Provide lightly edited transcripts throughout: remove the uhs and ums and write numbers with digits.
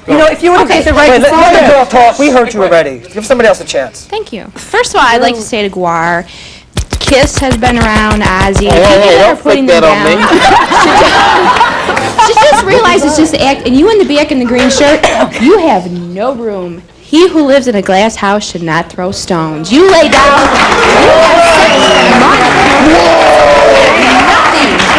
You know, if you would have made the right decision. Let the girl talk. We heard you already. Give somebody else a chance. Thank you. First of all, I'd like to say to Guar, Kiss has been around, Ozzy. Don't put that on me. Just realize it's just act, and you in the back in the green shirt, you have no room. He who lives in a glass house should not throw stones. You lay down, you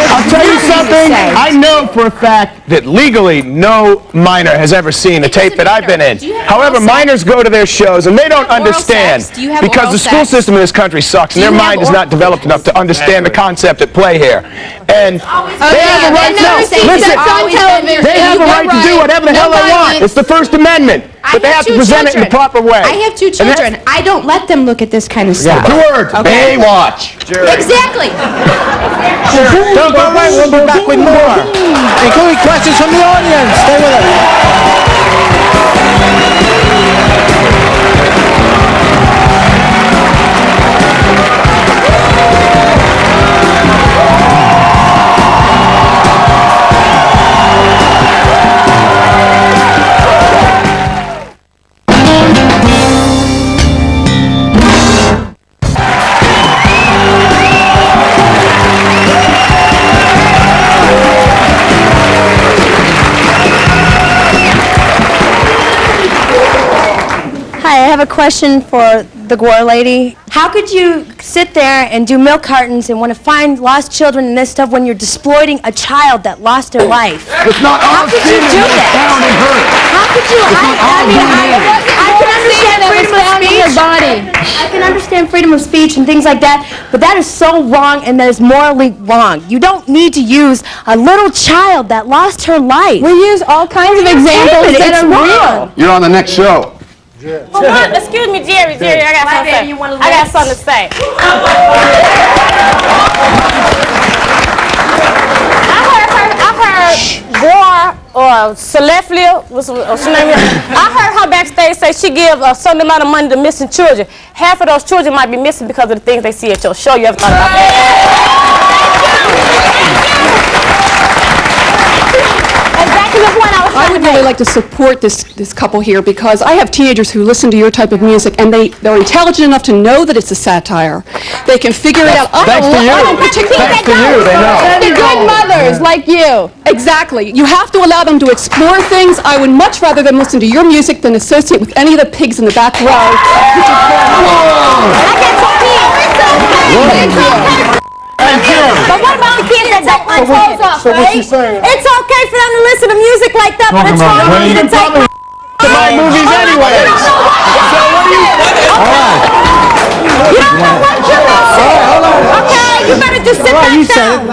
I'll tell you something, I know for a fact that legally no minor has ever seen a tape that I've been in. However, minors go to their shows and they don't understand because the school system in this country sucks and their mind is not developed enough to understand the concept at play here. And they have a right to, listen, they have a right to do whatever the hell they want. It's the First Amendment. But they have to present it in the proper way. I have two children. I don't let them look at this kind of stuff. Two words. Baywatch. Exactly. Don't go away. We'll be back with more. Including questions from the audience. Stay with us. Hi, I have a question for the Gore lady. How could you sit there and do milk cartons and want to find lost children and this stuff when you're exploiting a child that lost their life? It's not How could you do that? How could you? I can understand freedom of speech. I can understand freedom of speech and things like that, but that is so wrong and that is morally wrong. You don't need to use a little child that lost her life. We use all kinds of examples that are real. You're on the next show. Hold on, excuse me, Jerry, I got something to say. I got something to say. I heard Gore or Celestia, what's her name? I heard her backstage say she give a certain amount of money to missing children. Half of those children might be missing because of the things they see at your show. You ever thought about that? I would really like to support this couple here because I have teenagers who listen to your type of music and they're intelligent enough to know that it's a satire. They can figure it out. Thanks to you. Thanks to you, they know. They're good mothers like you. Exactly. You have to allow them to explore things. I would much rather them listen to your music than associate with any of the pigs in the back row. But what about the kids that don't like clothes off, right? It's okay for them to listen to music like that, but it's wrong for you to take my movies anyway. So what do you... You don't know what you're saying. Okay, you better just sit back down.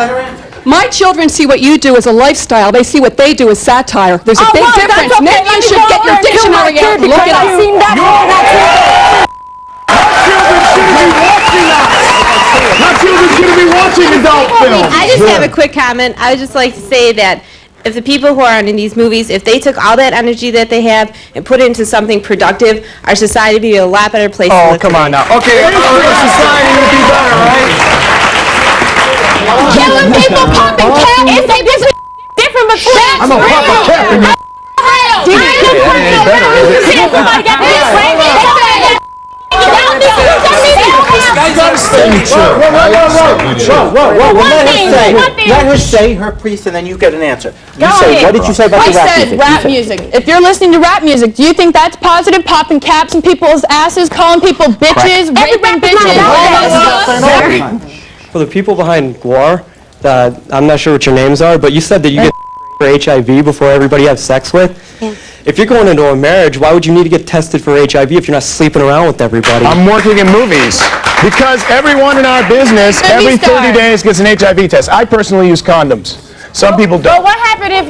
My children see what you do as a lifestyle. They see what they do as satire. There's a big difference. Okay. Maybe you should get your dictionary out and look it up. I've seen that. Our children shouldn't be watching adult films. I just have a quick comment. I would just like to say that if the people who are in these movies, if they took all that energy that they have and put it into something productive, our society would be a lot better place to live. Oh, come on now. Okay, our society would be better, right? Killing people, popping cats. It's a different between. I'm gonna pop a cat in your... Let her say her piece and then you get an answer. What did you say about the rap music? I said rap music. If you're listening to rap music, do you think that's positive? Popping caps in people's asses, calling people bitches, raping bitches, all that stuff? For the people behind Guar, I'm not sure what your names are, but you said that you get for HIV before everybody has sex with. Yeah. If you're going into a marriage, why would you need to get tested for HIV if you're not sleeping around with everybody? I'm working in movies. Because everyone in our business, every 30 days gets an HIV test. I personally use condoms. Some people don't. But what happened if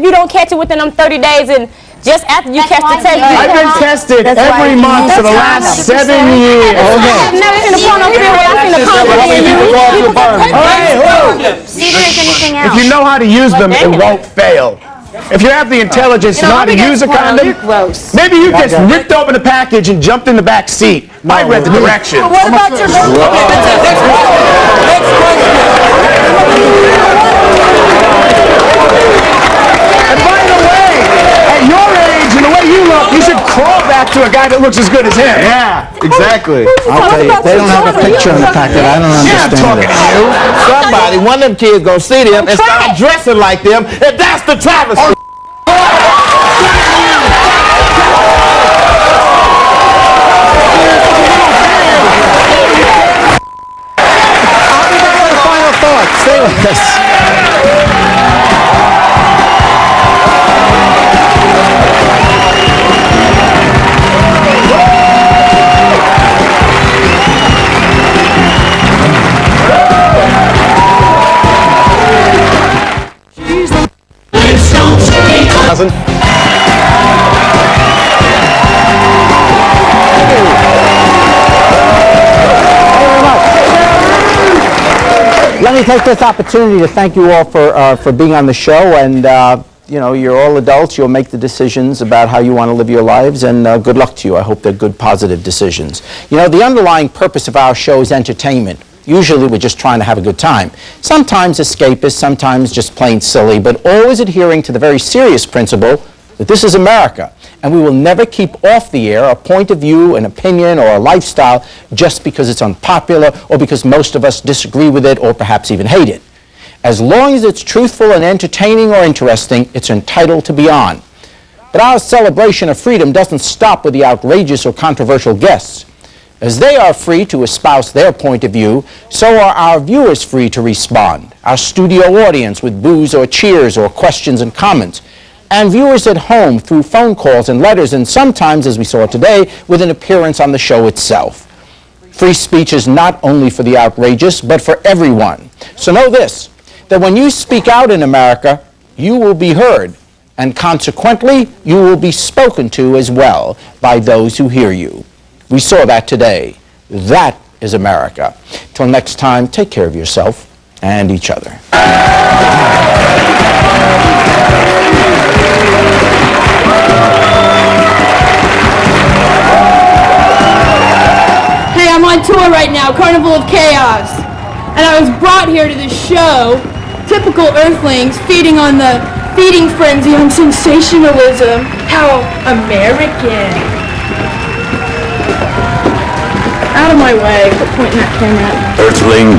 you don't catch it within them 30 days and just after you catch the test? I've been tested every month for the last 7 years. I've never seen a porno film where I've seen a condom. If you know how to use them, it won't fail. If you have the intelligence to know how to use a condom, maybe you just ripped open the package and jumped in the back seat. I read the directions. What about your next And by the way, at your back to a guy that looks as good as him. Yeah, exactly. I'll tell you, they don't have a picture in the packet. I don't Yeah, I'm understand talking it. to you. Somebody, one of them kids gonna see them and start dressing like them, and that's the travesty. Final thoughts. Stay with us. Let me take this opportunity to thank you all for being on the show, and you know, you're all adults. You'll make the decisions about how you want to live your lives, and good luck to you. I hope they're good, positive decisions. You know, the underlying purpose of our show is entertainment. Usually we're just trying to have a good time. Sometimes escapist, sometimes just plain silly, but always adhering to the very serious principle that this is America, and we will never keep off the air a point of view, an opinion, or a lifestyle just because it's unpopular or because most of us disagree with it or perhaps even hate it. As long as it's truthful and entertaining or interesting, it's entitled to be on. But our celebration of freedom doesn't stop with the outrageous or controversial guests. As they are free to espouse their point of view, so are our viewers free to respond, our studio audience with boos or cheers or questions and comments, and viewers at home through phone calls and letters, and sometimes, as we saw today, with an appearance on the show itself. Free speech is not only for the outrageous, but for everyone. So know this, that when you speak out in America, you will be heard, and consequently, you will be spoken to as well by those who hear you. We saw that today. That is America. Till next time, take care of yourself and each other. Hey, I'm on tour right now, Carnival of Chaos. And I was brought here to this show, typical Earthlings, feeding on the feeding frenzy on sensationalism. How American. Out of my way, quit pointing that camera at me. Earthling,